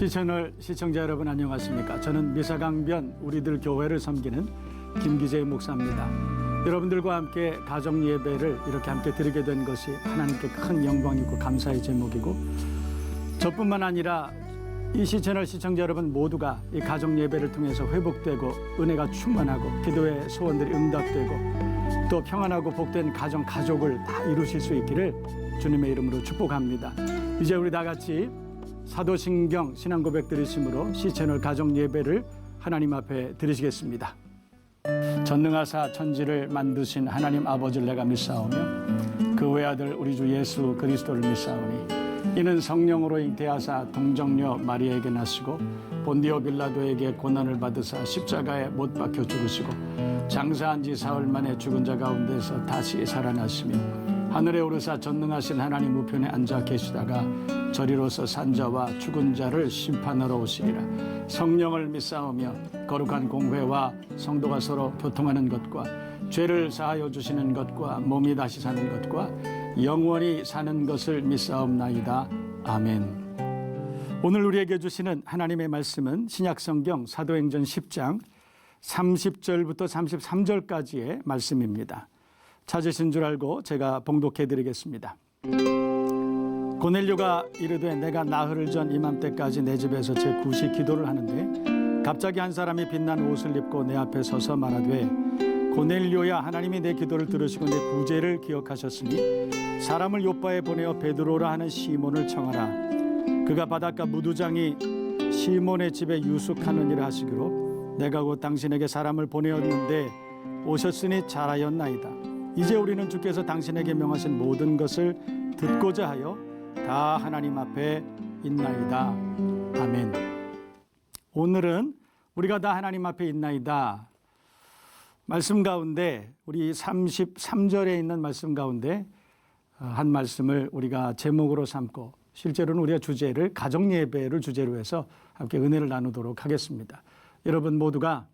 시채널 시청자 여러분 안녕하십니까? 저는 미사강변 우리들 교회를 섬기는 김기재 목사입니다. 여러분들과 함께 가정 예배를 이렇게 함께 드리게 된 것이 하나님께 큰 영광이고 감사의 제목이고, 저뿐만 아니라 이 시채널 시청자 여러분 모두가 이 가정 예배를 통해서 회복되고 은혜가 충만하고 기도의 소원들이 응답되고 또 평안하고 복된 가족을 다 이루실 수 있기를 주님의 이름으로 축복합니다. 이제 우리 다 같이 사도신경 신앙고백 드리심으로 시채널 가정 예배를 하나님 앞에 드리시겠습니다. 전능하사 천지를 만드신 하나님 아버지를 내가 믿사오며 그 외아들 우리 주 예수 그리스도를 믿사오니 이는 성령으로 잉태하사 동정녀 마리아에게 나시고 본디오 빌라도에게 고난을 받으사 십자가에 못 박혀 죽으시고 장사한 지 사흘 만에 죽은 자 가운데서 다시 살아나시며 하늘에 오르사 전능하신 하나님 우편에 앉아 계시다가 저리로서 산자와 죽은 자를 심판하러 오시리라. 성령을 믿사오며 거룩한 공회와 성도가 서로 교통하는 것과 죄를 사하여 주시는 것과 몸이 다시 사는 것과 영원히 사는 것을 믿사옵나이다. 아멘. 오늘 우리에게 주시는 하나님의 말씀은 신약성경 사도행전 10장 30절부터 33절까지의 말씀입니다. 찾으신 줄 알고 제가 봉독해 드리겠습니다. 고넬료가 이르되 내가 나흘 전 이맘때까지 내 집에서 제 굿이 기도를 하는데 갑자기 한 사람이 빛난 옷을 입고 내 앞에 서서 말하되 고넬료야, 하나님이 내 기도를 들으시고 내 구제를 기억하셨으니 사람을 요빠에 보내어 베드로라 하는 시몬을 청하라. 그가 바닷가 무두장이 시몬의 집에 유숙하느니라 하시기로 내가 곧 당신에게 사람을 보내었는데 오셨으니 잘하였나이다. 이제 우리는 주께서 당신에게 명하신 모든 것을 듣고자 하여 다 하나님 앞에 있나이다. 아멘. 오늘은 우리가 다 하나님 앞에 있나이다 말씀 가운데 우리 33절에 있는 말씀 가운데 한 말씀을 우리가 제목으로 삼고 실제로는 우리가 주제를 가정예배를 주제로 해서 함께 은혜를 나누도록 하겠습니다. 여러분 모두가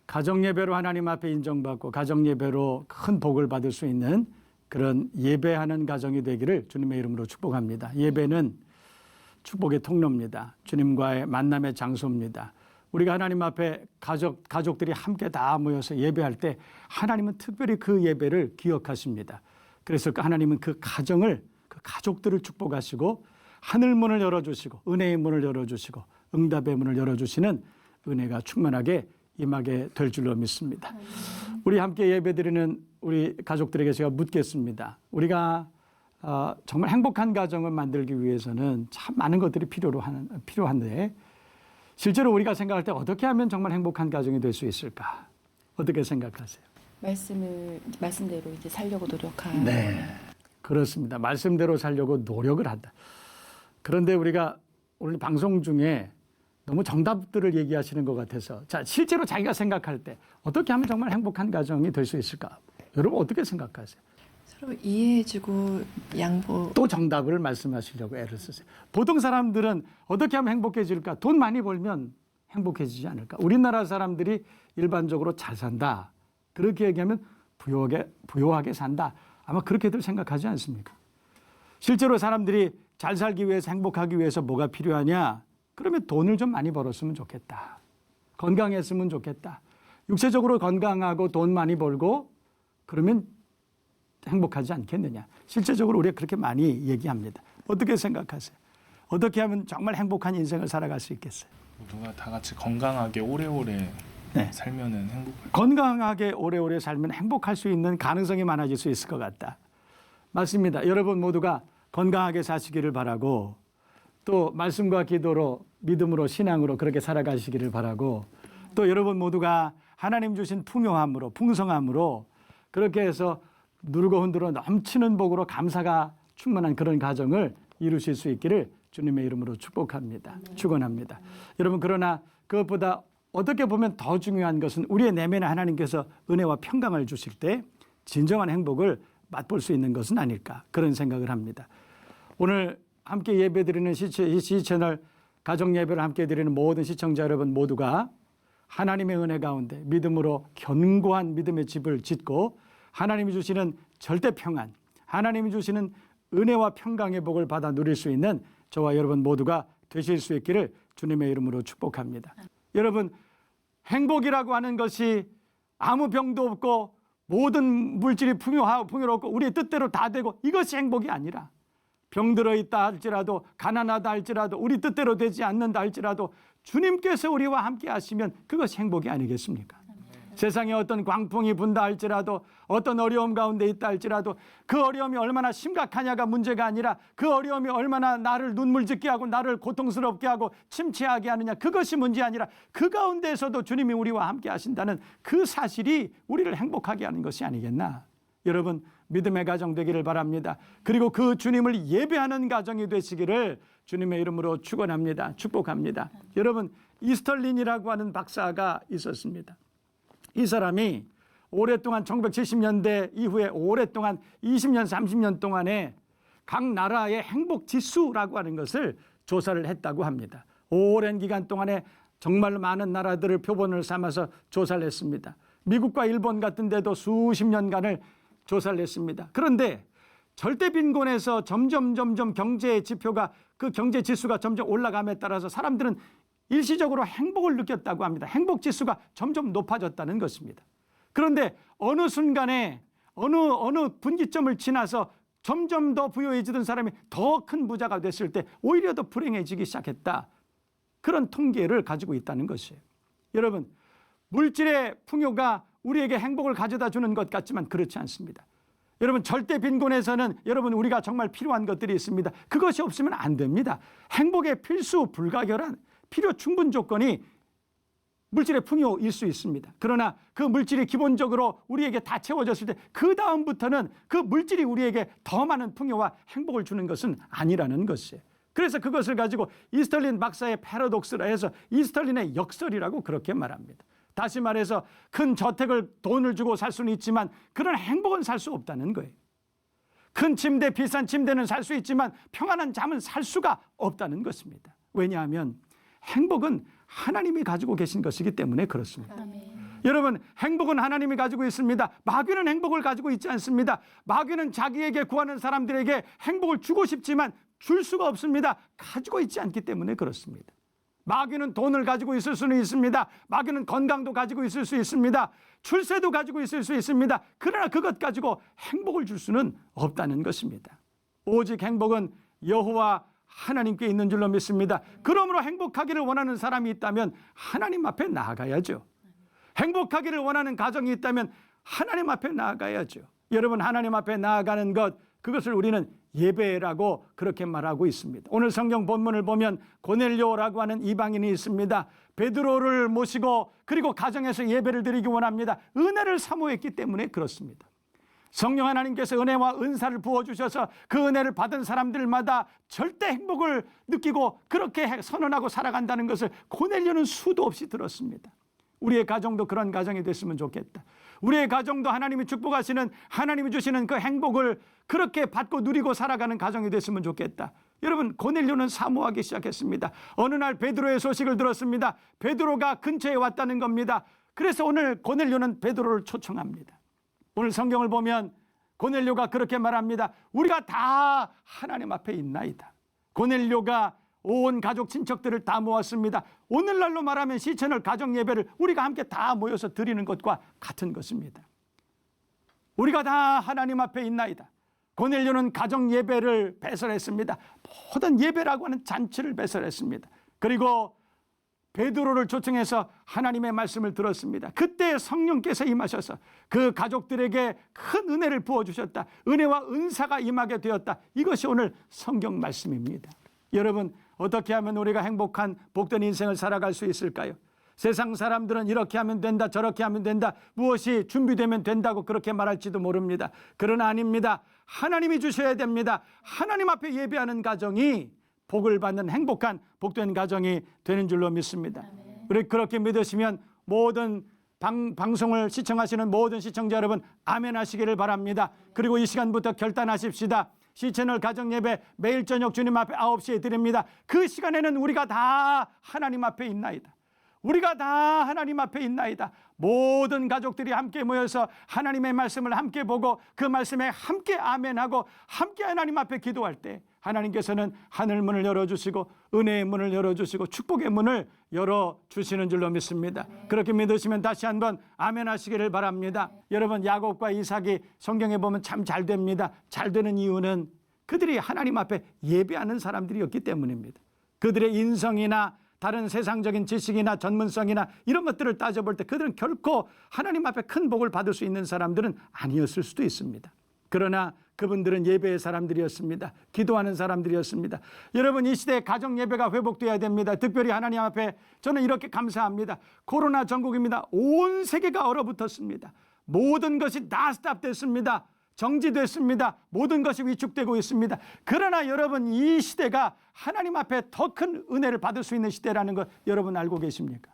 가정예배로 하나님 앞에 인정받고 가정예배로 큰 복을 받을 수 있는 그런 예배하는 가정이 되기를 주님의 이름으로 축복합니다. 예배는 축복의 통로입니다. 주님과의 만남의 장소입니다. 우리가 하나님 앞에 가족들이 함께 다 모여서 예배할 때 하나님은 특별히 그 예배를 기억하십니다. 그래서 하나님은 그 가정을, 그 가족들을 축복하시고 하늘 문을 열어주시고 은혜의 문을 열어주시고 응답의 문을 열어주시는 은혜가 충만하게 임하게 될 줄로 믿습니다. 우리 함께 예배드리는 우리 가족들에게 제가 묻겠습니다. 우리가 정말 행복한 가정을 만들기 위해서는 참 많은 것들이 필요한데 실제로 우리가 생각할 때 어떻게 하면 정말 행복한 가정이 될 수 있을까? 어떻게 생각하세요? 말씀대로 이제 살려고 노력하는. 네, 그렇습니다. 말씀대로 살려고 노력을 한다. 그런데 우리가 오늘 방송 중에 너무 정답들을 얘기하시는 것 같아서, 자, 실제로 자기가 생각할 때 어떻게 하면 정말 행복한 가정이 될 수 있을까? 여러분 어떻게 생각하세요? 서로 이해해주고 양보. 또 정답을 말씀하시려고 애를 쓰세요. 보통 사람들은 어떻게 하면 행복해질까? 돈 많이 벌면 행복해지지 않을까? 우리나라 사람들이 일반적으로 잘 산다, 그렇게 얘기하면 부유하게 산다, 아마 그렇게들 생각하지 않습니까? 실제로 사람들이 잘 살기 위해서, 행복하기 위해서 뭐가 필요하냐? 그러면 돈을 좀 많이 벌었으면 좋겠다. 건강했으면 좋겠다. 육체적으로 건강하고 돈 많이 벌고 그러면 행복하지 않겠느냐. 실제적으로 우리가 그렇게 많이 얘기합니다. 어떻게 생각하세요? 어떻게 하면 정말 행복한 인생을 살아갈 수 있겠어요? 모두가 다 같이 건강하게 오래오래 살면은 행복할. 건강하게 오래오래 살면 행복할 수 있는 가능성이 많아질 수 있을 것 같다. 맞습니다. 여러분 모두가 건강하게 사시기를 바라고 또 말씀과 기도로 믿음으로 신앙으로 그렇게 살아가시기를 바라고 또 여러분 모두가 하나님 주신 풍요함으로 풍성함으로 그렇게 해서 누르고 흔들어 넘치는 복으로 감사가 충만한 그런 가정을 이루실 수 있기를 주님의 이름으로 축복합니다. 축원합니다. 여러분 그러나 그것보다 어떻게 보면 더 중요한 것은 우리의 내면에 하나님께서 은혜와 평강을 주실 때 진정한 행복을 맛볼 수 있는 것은 아닐까, 그런 생각을 합니다. 오늘 함께 예배드리는 시채널 가정 예배를 함께 드리는 모든 시청자 여러분 모두가 하나님의 은혜 가운데 믿음으로 견고한 믿음의 집을 짓고 하나님이 주시는 절대 평안, 하나님이 주시는 은혜와 평강의 복을 받아 누릴 수 있는 저와 여러분 모두가 되실 수 있기를 주님의 이름으로 축복합니다. 여러분, 행복이라고 하는 것이 아무 병도 없고 모든 물질이 풍요롭고 우리의 뜻대로 다 되고 이것이 행복이 아니라 병들어 있다 할지라도 가난하다 할지라도 우리 뜻대로 되지 않는다 할지라도 주님께서 우리와 함께 하시면 그것이 행복이 아니겠습니까? 세상에 어떤 광풍이 분다 할지라도 어떤 어려움 가운데 있다 할지라도 그 어려움이 얼마나 심각하냐가 문제가 아니라 그 어려움이 얼마나 나를 눈물 짓게 하고 나를 고통스럽게 하고 침체하게 하느냐 그것이 문제 아니라 그 가운데에서도 주님이 우리와 함께 하신다는 그 사실이 우리를 행복하게 하는 것이 아니겠나. 여러분, 믿음의 가정 되기를 바랍니다. 그리고 그 주님을 예배하는 가정이 되시기를 주님의 이름으로 축원합니다. 축복합니다. 여러분, 이스털린이라고 하는 박사가 있었습니다. 이 사람이 오랫동안 1970년대 이후에 오랫동안 20년 30년 동안에 각 나라의 행복 지수라고 하는 것을 조사를 했다고 합니다. 오랜 기간 동안에 정말 많은 나라들을 표본을 삼아서 조사를 했습니다. 미국과 일본 같은 데도 수십 년간을 조사를 했습니다. 그런데 절대 빈곤에서 점점 경제 지표가 그 경제 지수가 점점 올라감에 따라서 사람들은 일시적으로 행복을 느꼈다고 합니다. 행복 지수가 점점 높아졌다는 것입니다. 그런데 어느 순간에 어느 분기점을 지나서 점점 더 부유해지던 사람이 더 큰 부자가 됐을 때 오히려 더 불행해지기 시작했다. 그런 통계를 가지고 있다는 것이에요. 여러분, 물질의 풍요가 우리에게 행복을 가져다 주는 것 같지만 그렇지 않습니다. 여러분, 절대 빈곤에서는 여러분 우리가 정말 필요한 것들이 있습니다. 그것이 없으면 안 됩니다. 행복의 필수 불가결한 필요 충분 조건이 물질의 풍요일 수 있습니다. 그러나 그 물질이 기본적으로 우리에게 다 채워졌을 때 그 다음부터는 그 물질이 우리에게 더 많은 풍요와 행복을 주는 것은 아니라는 것이에요. 그래서 그것을 가지고 이스털린 박사의 패러독스라 해서 이스털린의 역설이라고 그렇게 말합니다. 다시 말해서 큰 저택을 돈을 주고 살 수는 있지만 그런 행복은 살 수 없다는 거예요. 큰 침대, 비싼 침대는 살 수 있지만 평안한 잠은 살 수가 없다는 것입니다. 왜냐하면 행복은 하나님이 가지고 계신 것이기 때문에 그렇습니다. 여러분, 행복은 하나님이 가지고 있습니다. 마귀는 행복을 가지고 있지 않습니다. 마귀는 자기에게 구하는 사람들에게 행복을 주고 싶지만 줄 수가 없습니다. 가지고 있지 않기 때문에 그렇습니다. 마귀는 돈을 가지고 있을 수는 있습니다. 마귀는 건강도 가지고 있을 수 있습니다. 출세도 가지고 있을 수 있습니다. 그러나 그것 가지고 행복을 줄 수는 없다는 것입니다. 오직 행복은 여호와 하나님께 있는 줄로 믿습니다. 그러므로 행복하기를 원하는 사람이 있다면 하나님 앞에 나아가야죠. 행복하기를 원하는 가정이 있다면 하나님 앞에 나아가야죠. 여러분, 하나님 앞에 나아가는 것, 그것을 우리는 예배라고 그렇게 말하고 있습니다. 오늘 성경 본문을 보면 고넬료라고 하는 이방인이 있습니다. 베드로를 모시고 그리고 가정에서 예배를 드리기 원합니다. 은혜를 사모했기 때문에 그렇습니다. 성령 하나님께서 은혜와 은사를 부어주셔서 그 은혜를 받은 사람들마다 절대 행복을 느끼고 그렇게 선언하고 살아간다는 것을 고넬료는 수도 없이 들었습니다. 우리의 가정도 그런 가정이 됐으면 좋겠다. 우리의 가정도 하나님이 축복하시는, 하나님이 주시는 그 행복을 그렇게 받고 누리고 살아가는 가정이 됐으면 좋겠다. 여러분, 고넬료는 사모하기 시작했습니다. 어느 날 베드로의 소식을 들었습니다. 베드로가 근처에 왔다는 겁니다. 그래서 오늘 고넬료는 베드로를 초청합니다. 오늘 성경을 보면 고넬료가 그렇게 말합니다. 우리가 다 하나님 앞에 있나이다. 고넬료가 온 가족 친척들을 다 모았습니다. 오늘날로 말하면 시천을 가정 예배를 우리가 함께 다 모여서 드리는 것과 같은 것입니다. 우리가 다 하나님 앞에 있나이다. 고넬료는 가정 예배를 배설했습니다. 모든 예배라고 하는 잔치를 배설했습니다. 그리고 베드로를 초청해서 하나님의 말씀을 들었습니다. 그때 성령께서 임하셔서 그 가족들에게 큰 은혜를 부어주셨다. 은혜와 은사가 임하게 되었다. 이것이 오늘 성경 말씀입니다. 여러분, 어떻게 하면 우리가 행복한 복된 인생을 살아갈 수 있을까요? 세상 사람들은 이렇게 하면 된다, 저렇게 하면 된다, 무엇이 준비되면 된다고 그렇게 말할지도 모릅니다. 그러나 아닙니다. 하나님이 주셔야 됩니다. 하나님 앞에 예배하는 가정이 복을 받는 행복한 복된 가정이 되는 줄로 믿습니다. 우리 그렇게 믿으시면 모든 방송을 시청하시는 모든 시청자 여러분 아멘 하시기를 바랍니다. 그리고 이 시간부터 결단하십시다. 시채널 가정예배 매일 저녁 주님 앞에 9시에 드립니다. 그 시간에는 우리가 다 하나님 앞에 있나이다. 우리가 다 하나님 앞에 있나이다. 모든 가족들이 함께 모여서 하나님의 말씀을 함께 보고 그 말씀에 함께 아멘하고 함께 하나님 앞에 기도할 때 하나님께서는 하늘 문을 열어주시고 은혜의 문을 열어주시고 축복의 문을 열어주시는 줄로 믿습니다. 그렇게 믿으시면 다시 한번 아멘 하시기를 바랍니다. 여러분, 야곱과 이삭이 성경에 보면 참 잘 됩니다. 잘 되는 이유는 그들이 하나님 앞에 예배하는 사람들이었기 때문입니다. 그들의 인성이나 다른 세상적인 지식이나 전문성이나 이런 것들을 따져볼 때 그들은 결코 하나님 앞에 큰 복을 받을 수 있는 사람들은 아니었을 수도 있습니다. 그러나 그분들은 예배의 사람들이었습니다. 기도하는 사람들이었습니다. 여러분, 이 시대에 가정 예배가 회복돼야 됩니다. 특별히 하나님 앞에 저는 이렇게 감사합니다. 코로나 전국입니다. 온 세계가 얼어붙었습니다. 모든 것이 다 스탑됐습니다. 정지됐습니다. 모든 것이 위축되고 있습니다. 그러나 여러분, 이 시대가 하나님 앞에 더 큰 은혜를 받을 수 있는 시대라는 것 여러분 알고 계십니까?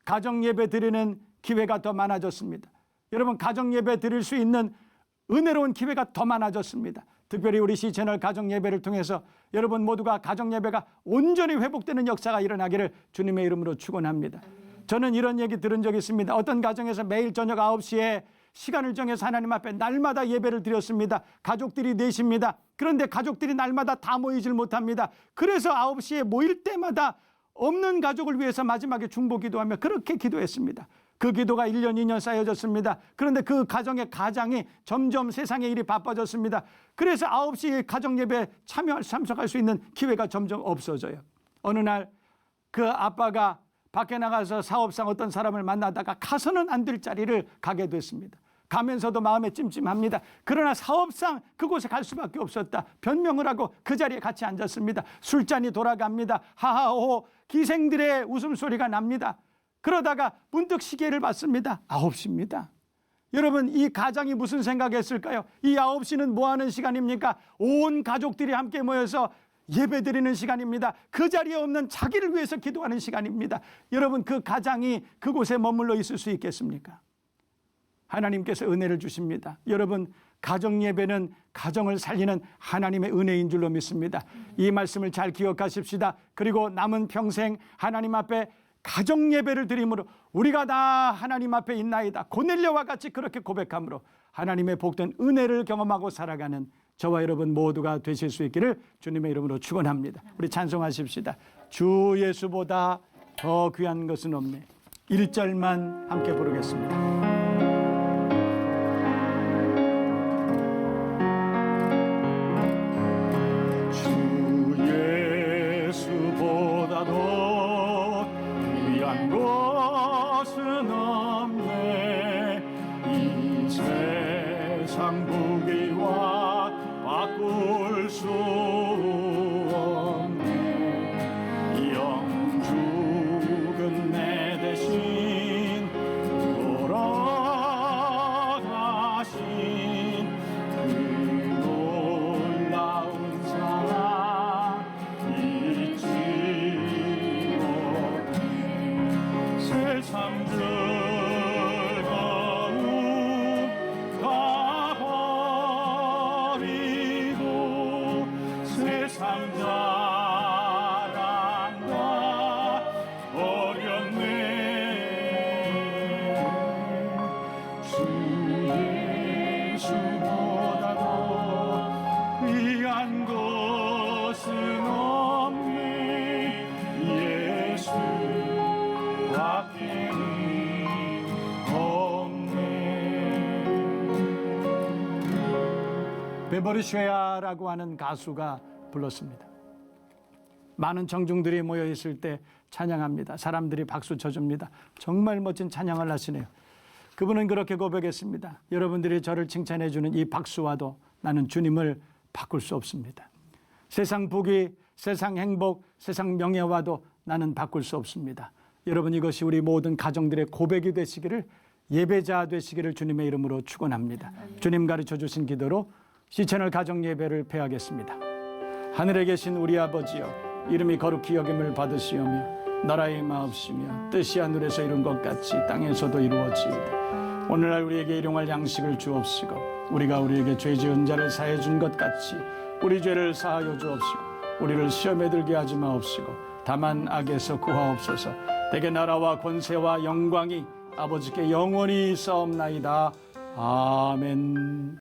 가정 예배 드리는 기회가 더 많아졌습니다. 여러분, 가정 예배 드릴 수 있는 은혜로운 기회가 더 많아졌습니다. 특별히 우리 시채널 가정 예배를 통해서 여러분 모두가 가정 예배가 온전히 회복되는 역사가 일어나기를 주님의 이름으로 축원합니다. 저는 이런 얘기 들은 적이 있습니다. 어떤 가정에서 매일 저녁 9시에 시간을 정해서 하나님 앞에 날마다 예배를 드렸습니다. 가족들이 넷입니다. 그런데 가족들이 날마다 다 모이질 못합니다. 그래서 9시에 모일 때마다 없는 가족을 위해서 마지막에 중보 기도하며 그렇게 기도했습니다. 그 기도가 1년, 2년 쌓여졌습니다. 그런데 그 가정의 가장이 점점 세상의 일이 바빠졌습니다. 그래서 9시 가정 예배에 참석할 수 있는 기회가 점점 없어져요. 어느 날 그 아빠가 밖에 나가서 사업상 어떤 사람을 만나다가 가서는 안 될 자리를 가게 됐습니다. 가면서도 마음에 찜찜합니다. 그러나 사업상 그곳에 갈 수밖에 없었다. 변명을 하고 그 자리에 같이 앉았습니다. 술잔이 돌아갑니다. 하하호 기생들의 웃음소리가 납니다. 그러다가 문득 시계를 봤습니다. 9시입니다. 여러분, 이 가장이 무슨 생각했을까요? 이 9시는 뭐 하는 시간입니까? 온 가족들이 함께 모여서 예배드리는 시간입니다. 그 자리에 없는 자기를 위해서 기도하는 시간입니다. 여러분, 그 가장이 그곳에 머물러 있을 수 있겠습니까? 하나님께서 은혜를 주십니다. 여러분, 가정 예배는 가정을 살리는 하나님의 은혜인 줄로 믿습니다. 이 말씀을 잘 기억하십시다. 그리고 남은 평생 하나님 앞에 가정 예배를 드림으로 우리가 다 하나님 앞에 있나이다. 고넬료와 같이 그렇게 고백함으로 하나님의 복된 은혜를 경험하고 살아가는 저와 여러분 모두가 되실 수 있기를 주님의 이름으로 축원합니다. 우리 찬송하십시다. 주 예수보다 더 귀한 것은 없네. 1절만 함께 부르겠습니다. 것은 없네. 이 세상 부귀와 바꿀 수 없네. 영죽은 내 대신 돌아가신 그 놀라운 사랑 잊지 세상 즐거움 다 버리고 세상 자랑과 버렸네. 주 예수보다도 귀한 것은 없네. 예수 베버리 쉐아라고 하는 가수가 불렀습니다. 많은 청중들이 모여 있을 때 찬양합니다. 사람들이 박수 쳐줍니다. 정말 멋진 찬양을 하시네요. 그분은 그렇게 고백했습니다. 여러분들이 저를 칭찬해 주는 이 박수와도 나는 주님을 바꿀 수 없습니다. 세상 부귀, 세상 행복, 세상 명예와도 나는 바꿀 수 없습니다. 여러분, 이것이 우리 모든 가정들의 고백이 되시기를, 예배자 되시기를 주님의 이름으로 축원합니다. 주님 가르쳐 주신 기도로 시채널 가정 예배를 폐하겠습니다. 하늘에 계신 우리 아버지여, 이름이 거룩히 여김을 받으시오며 나라의 마옵시며 뜻이 하늘에서 이룬 것 같이 땅에서도 이루어지이다. 오늘날 우리에게 일용할 양식을 주옵시고 우리가 우리에게 죄 지은 자를 사해 준 것 같이 우리 죄를 사하여 주옵시고 우리를 시험에 들게 하지 마옵시고 다만 악에서 구하옵소서. 대개 나라와 권세와 영광이 아버지께 영원히 있사옵나이다. 아멘.